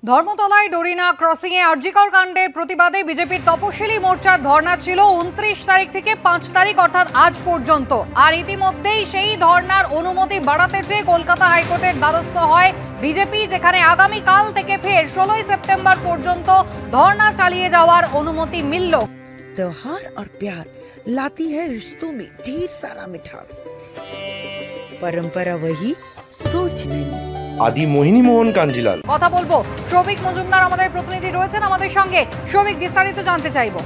ধর্মতলায় ডোরিনা ক্রসিং এ আরজিকর কাণ্ডের প্রতিবাদে বিজেপির তপশিলি মোর্চার ধর্ণা ছিল 29 তারিখ থেকে 5 তারিখ অর্থাৎ আজ পর্যন্ত। আর ইতিমধ্যেই সেই ধর্ণার অনুমতি বাড়াতে চেয়ে কলকাতা হাইকোর্টের দ্বারস্থ হয় বিজেপি, যেখানে আগামী কাল থেকে ফের 16 সেপ্টেম্বর পর্যন্ত ধর্ণা চালিয়ে যাওয়ার অনুমতি মিলল। त्योहार और प्यार लाती है रिश्तों में ढेर सारा मिठास। परंपरा वही, सोच नहीं। আদি মোহিনী মোহন কাঞ্জিলাল কথা বলবো সৌভিক মজুমদার আমাদের প্রতিনিধি রয়েছেন আমাদের সঙ্গে। সৌভিক, বিস্তারিত জানতে চাইবো।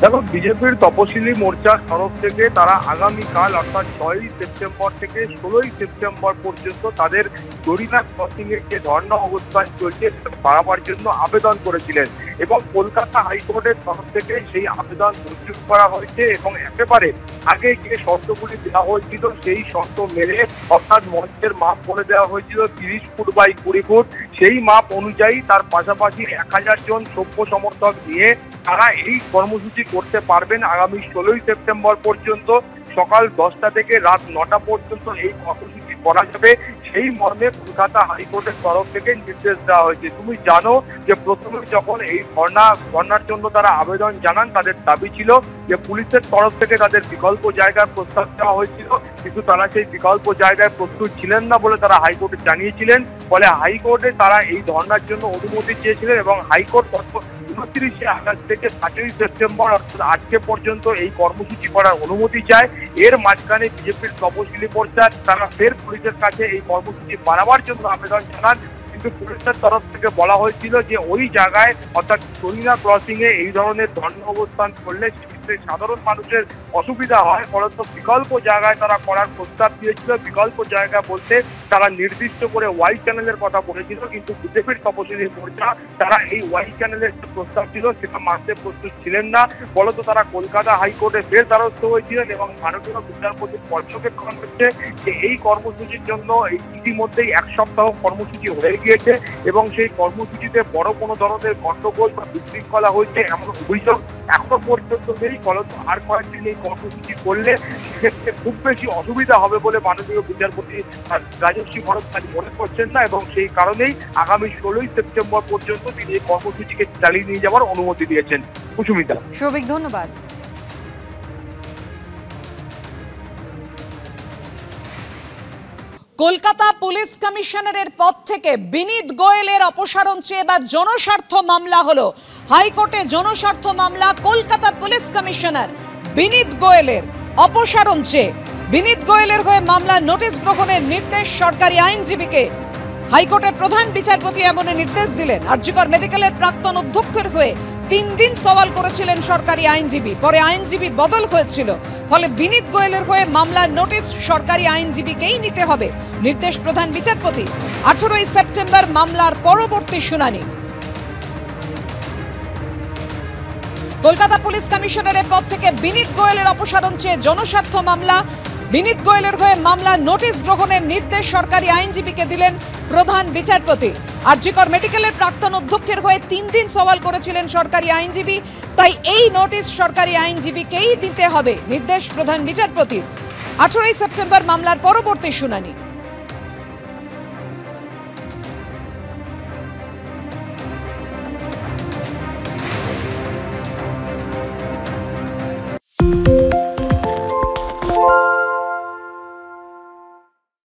দেখো, বিজেপির তপশিলি মোর্চার তরফ থেকে তারা আগামীকাল অর্থাৎ 6 সেপ্টেম্বর থেকে 16 সেপ্টেম্বর পর্যন্ত তাদের ডোরিনা ক্রসিং এর যে ধর্ণা অবস্থান চলছে বাড়াবার জন্য আবেদন করেছিলেন এবং কলকাতা হাইকোর্টের তরফ থেকে সেই আবেদন মঞ্জুর করা হয়েছে এবং একেবারে আগে যে শর্তগুলি দেওয়া হয়েছিল সেই শর্ত মেনে, অর্থাৎ মঞ্চের মাপ বলে দেওয়া হয়েছিল 30 ফুট বাই 20 ফুট, সেই মাপ অনুযায়ী তার পাশাপাশি 1000 জন সভ্য সমর্থক নিয়ে তারা এই কর্মসূচি করতে পারবেন। আগামী 16 সেপ্টেম্বর পর্যন্ত সকাল 10টা থেকে রাত 9টা পর্যন্ত এই কর্মসূচি করা যাবে, সেই মর্মে কলকাতা হাইকোর্টের তরফ থেকে নির্দেশ দেওয়া হয়েছে। তুমি জানো যে প্রথমে যখন এই ধর্ণার জন্য তারা আবেদন জানান, তাদের দাবি ছিল যে পুলিশের তরফ থেকে তাদের বিকল্প জায়গার প্রস্তাব দেওয়া হয়েছিল, কিন্তু তারা সেই বিকল্প জায়গায় প্রস্তুত ছিলেন না বলে তারা হাইকোর্টে জানিয়েছিলেন। ফলে হাইকোর্টে তারা এই ধর্ণার জন্য অনুমতি চেয়েছিলেন এবং হাইকোর্ট 29 আগস্ট থেকে 5 সেপ্টেম্বর অর্থাৎ আজকে পর্যন্ত এই কর্মসূচি করার অনুমতি চায়। এর মাঝখানে বিজেপির তপশিলি মোর্চা তারা ফের পুলিশের কাছে এই কর্মসূচি বাড়াবার জন্য আবেদন জানান, কিন্তু পুলিশের তরফ থেকে বলা হয়েছিল যে ওই জায়গায় অর্থাৎ ডোরিনা ক্রসিং এ এই ধরনের ধর্ণা অবস্থান করলে সাধারণ মানুষের অসুবিধা হয়, ফলত বিকল্প জায়গায় তারা করার প্রস্তাব দিয়েছিল। বিকল্প জায়গা বলতে তারা নির্দিষ্ট করে ওয়াই চ্যানেলের কথা বলেছিল, কিন্তু বিজেপির তপশিলি মোর্চা তারা এই ওয়াই চ্যানেলের যে প্রস্তাব ছিল সেটা মানতে প্রস্তুত ছিলেন না। ফলত তারা কলকাতা হাইকোর্টে ফের দ্বারস্থ হয়েছিলেন এবং ভারতীয় বিচারপতির পর্যবেক্ষণ হচ্ছে যে এই কর্মসূচির জন্য ইতিমধ্যেই 1 সপ্তাহ কর্মসূচি হয়ে গিয়েছে এবং সেই কর্মসূচিতে বড় কোনো ধরনের গণ্ডগোল বা বিশৃঙ্খলা হয়েছে এমন অভিযোগ এখনো পর্যন্ত নেই। ফলত আর কয়েকদিন এই কর্মসূচি করলে সেক্ষেত্রে খুব বেশি অসুবিধা হবে বলে মাননীয় বিচারপতি রাজশ্রী ভরদ্বাজ মনে করছেন না এবং সেই কারণেই আগামী 16 সেপ্টেম্বর পর্যন্ত তিনি এই কর্মসূচিকে চালিয়ে নিয়ে যাওয়ার অনুমতি দিয়েছেন। কুসুমিতা। সৌভিক, ধন্যবাদ। কলকাতা পুলিশ কমিশনারের পদ থেকে বিনীত গোয়েলের অপসারণ চেয়ে এবার জনস্বার্থ মামলা হলো। হাইকোর্টে জনস্বার্থ মামলা কলকাতা পুলিশ কমিশনার বিনীত গোয়েলের অপসারণ চেয়ে। বিনীত গোয়েলের হয়ে মামলা নোটিশ গ্রহণের নির্দেশ সরকারি আইনজীবীকে। হাইকোর্টের প্রধান বিচারপতি এমন নির্দেশ দিলেন। আরজিকর মেডিকেলের প্রাক্তন অধ্যক্ষের হয়ে 3 দিন সওয়াল করেছিলেন সরকারি আইনজীবী, পরে আইনজীবী বদল হয়েছিল, ফলে বিনীত গোয়েলের হয়ে মামলার নোটিশ সরকারি আইনজীবীকেই নিতে হবে। নির্দেশ প্রধান বিচারপতি। 18 সেপ্টেম্বর মামলার পরবর্তী শুনানি। কলকাতা পুলিশ কমিশনারের পদ থেকে বিনীত গোয়েলের অপসারণ চেয়ে জনস্বার্থ মামলা। বিনীত গোয়েলের হয়ে মামলা নোটিশ গ্রহণের নির্দেশ সরকারি আইনজীবীকে দিলেন প্রধান বিচারপতি। আরজিকর মেডিকেলের প্রাক্তন অধ্যক্ষের হয়ে 3 দিন সওয়াল করেছিলেন সরকারি আইনজীবী, তাই এই নোটিশ সরকারি আইনজীবীকেই দিতে হবে। নির্দেশ প্রধান বিচারপতি। 18 সেপ্টেম্বর মামলার পরবর্তী শুনানি।